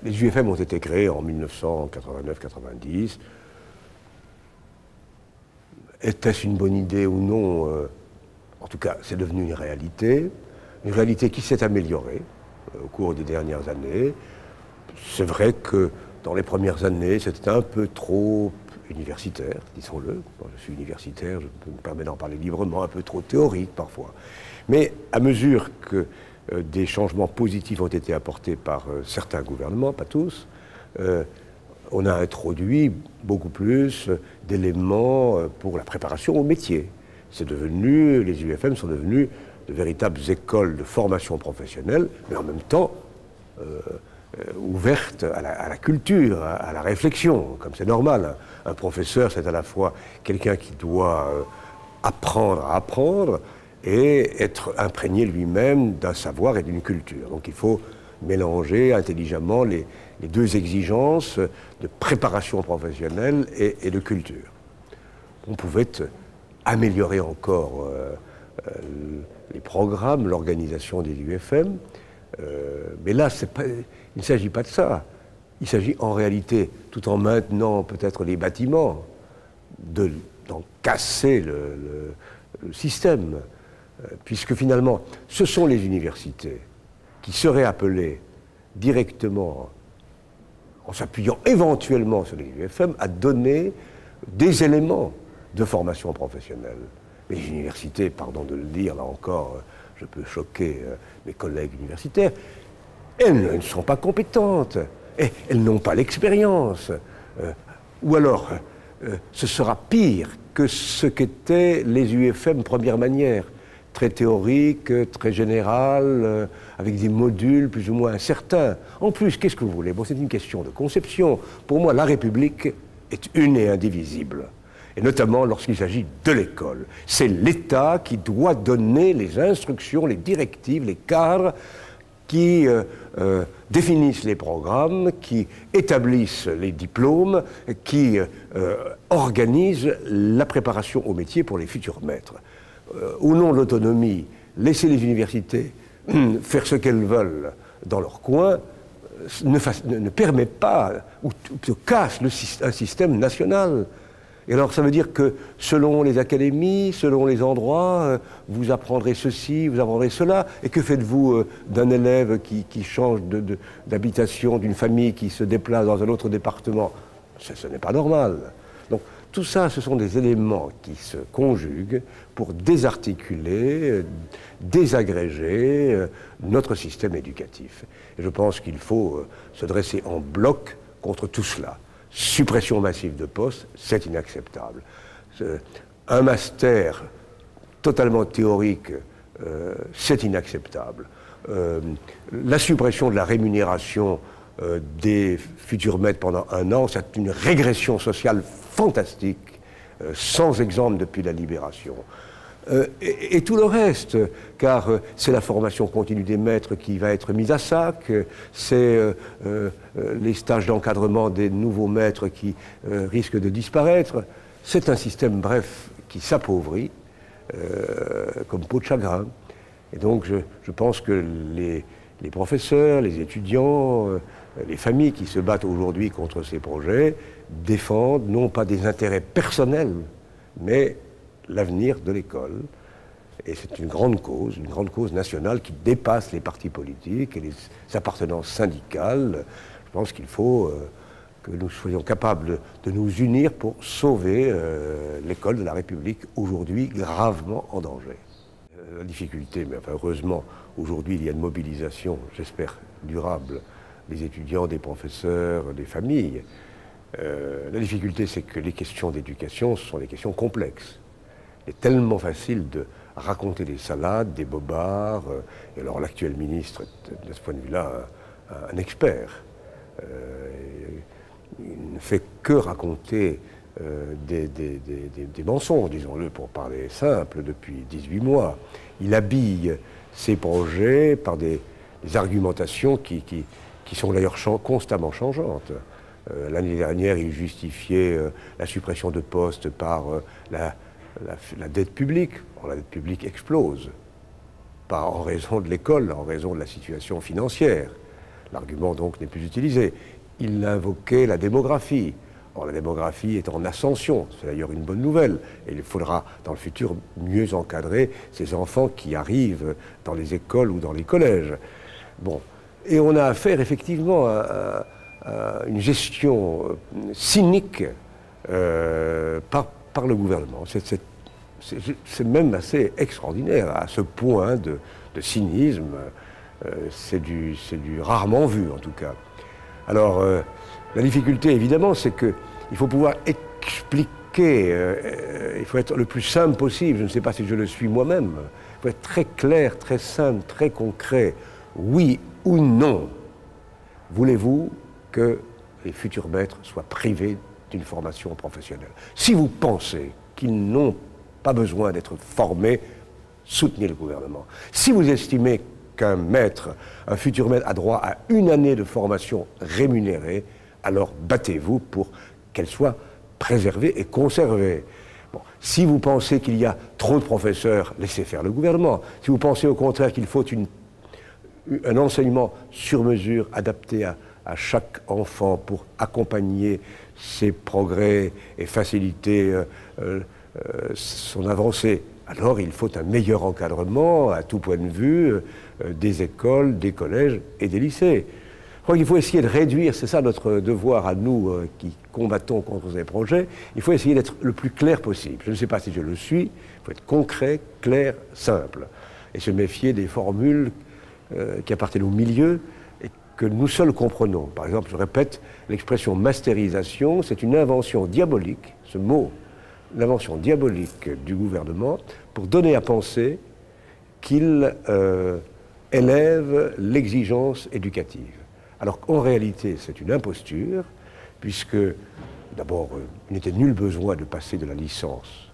Les UFM ont été créés en 1989-90. Était-ce une bonne idée ou non? En tout cas, c'est devenu une réalité qui s'est améliorée au cours des dernières années. C'est vrai que dans les premières années, c'était un peu trop universitaire, disons-le. Moi, je suis universitaire, je me permets d'en parler librement, un peu trop théorique parfois. Mais à mesure que des changements positifs ont été apportés par certains gouvernements, pas tous, on a introduit beaucoup plus d'éléments pour la préparation au métier. Les UFM sont devenus de véritables écoles de formation professionnelle, mais en même temps ouvertes à la culture, à la réflexion, comme c'est normal. Un professeur, c'est à la fois quelqu'un qui doit apprendre à apprendre et être imprégné lui-même d'un savoir et d'une culture. Donc il faut mélanger intelligemment les deux exigences de préparation professionnelle et de culture. On pouvait améliorer encore les programmes, l'organisation des UFM, mais là, il ne s'agit pas de ça. Il s'agit en réalité, tout en maintenant peut-être les bâtiments, d'en casser le système, puisque finalement, ce sont les universités qui seraient appelées directement, en s'appuyant éventuellement sur les UFM, à donner des éléments de formation professionnelle. Mais les universités, pardon de le dire, là encore, je peux choquer mes collègues universitaires, elles ne sont pas compétentes, et elles n'ont pas l'expérience. Ou alors, ce sera pire que ce qu'étaient les UFM première manière, très théorique, très général, avec des modules plus ou moins incertains. En plus, qu'est-ce que vous voulez? Bon, c'est une question de conception. Pour moi, la République est une et indivisible. Et notamment lorsqu'il s'agit de l'école. C'est l'État qui doit donner les instructions, les directives, les cadres qui définissent les programmes, qui établissent les diplômes, qui organisent la préparation au métier pour les futurs maîtres. Au nom de l'autonomie, laisser les universités faire ce qu'elles veulent dans leur coin ne permet pas, ou casse un système national. Et alors ça veut dire que selon les académies, selon les endroits, vous apprendrez ceci, vous apprendrez cela. Et que faites-vous d'un élève qui change d'habitation, d'une famille qui se déplace dans un autre département? Ce n'est pas normal. Donc tout ça, ce sont des éléments qui se conjuguent pour désarticuler, désagréger notre système éducatif. Et je pense qu'il faut se dresser en bloc contre tout cela. Suppression massive de postes, c'est inacceptable. Un master totalement théorique, c'est inacceptable. La suppression de la rémunération des futurs maîtres pendant un an, c'est une régression sociale fantastique, sans exemple depuis la Libération. Et tout le reste, car c'est la formation continue des maîtres qui va être mise à sac, c'est les stages d'encadrement des nouveaux maîtres qui risquent de disparaître. C'est un système, bref, qui s'appauvrit comme peau de chagrin. Et donc je pense que les professeurs, les étudiants, les familles qui se battent aujourd'hui contre ces projets défendent non pas des intérêts personnels, mais l'avenir de l'école. Et c'est une grande cause nationale qui dépasse les partis politiques et les appartenances syndicales. Je pense qu'il faut que nous soyons capables de nous unir pour sauver l'école de la République, aujourd'hui gravement en danger. La difficulté, mais enfin, heureusement, aujourd'hui il y a une mobilisation, j'espère, durable, des étudiants, des professeurs, des familles. La difficulté, c'est que les questions d'éducation sont des questions complexes. Il est tellement facile de raconter des salades, des bobards, et alors l'actuel ministre est, de ce point de vue-là, un expert. Il ne fait que raconter des mensonges, disons-le pour parler simple, depuis 18 mois. Il habille ses projets par des argumentations qui qui sont d'ailleurs constamment changeantes. L'année dernière, il justifiait la suppression de postes par la dette publique. Or, la dette publique explose, pas en raison de l'école, en raison de la situation financière. L'argument donc n'est plus utilisé. Il invoquait la démographie. Or, la démographie est en ascension, c'est d'ailleurs une bonne nouvelle. Et il faudra, dans le futur, mieux encadrer ces enfants qui arrivent dans les écoles ou dans les collèges. Bon. Et on a affaire effectivement à une gestion cynique par le gouvernement. C'est même assez extraordinaire, à ce point de cynisme. C'est du rarement vu, en tout cas. Alors, la difficulté, évidemment, c'est qu'il faut pouvoir expliquer, il faut être le plus simple possible, je ne sais pas si je le suis moi-même, il faut être très clair, très simple, très concret. Oui ou non, voulez-vous que les futurs maîtres soient privés d'une formation professionnelle? Si vous pensez qu'ils n'ont pas besoin d'être formés, soutenez le gouvernement. Si vous estimez qu'un maître, un futur maître a droit à une année de formation rémunérée, alors battez-vous pour qu'elle soit préservée et conservée. Bon, si vous pensez qu'il y a trop de professeurs, laissez faire le gouvernement. Si vous pensez au contraire qu'il faut un enseignement sur mesure adapté à chaque enfant pour accompagner ses progrès et faciliter son avancée, alors il faut un meilleur encadrement à tout point de vue des écoles, des collèges et des lycées. Je crois qu'il faut essayer de réduire, c'est ça notre devoir à nous qui combattons contre ces projets, il faut essayer d'être le plus clair possible. Je ne sais pas si je le suis, il faut être concret, clair, simple, et se méfier des formules qui appartiennent au milieu et que nous seuls comprenons. Par exemple, je répète, l'expression mastérisation, c'est une invention diabolique, ce mot, l'invention diabolique du gouvernement pour donner à penser qu'il élève l'exigence éducative. Alors qu'en réalité, c'est une imposture, puisque, d'abord, il n'était nul besoin de passer de la licence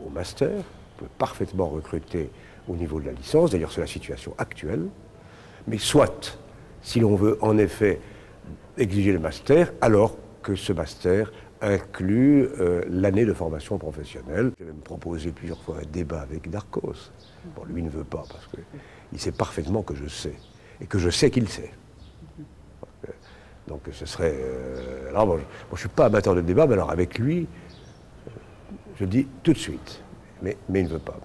au master. On peut parfaitement recruter au niveau de la licence, d'ailleurs c'est la situation actuelle. Mais soit, si l'on veut en effet exiger le master, alors que ce master inclut l'année de formation professionnelle. J'ai même proposé plusieurs fois un débat avec Darcos. Bon, lui ne veut pas, parce qu'il sait parfaitement que je sais, et que je sais qu'il sait. Donc ce serait... alors bon, je ne suis pas amateur de débat, mais alors avec lui, je dis tout de suite, mais il ne veut pas.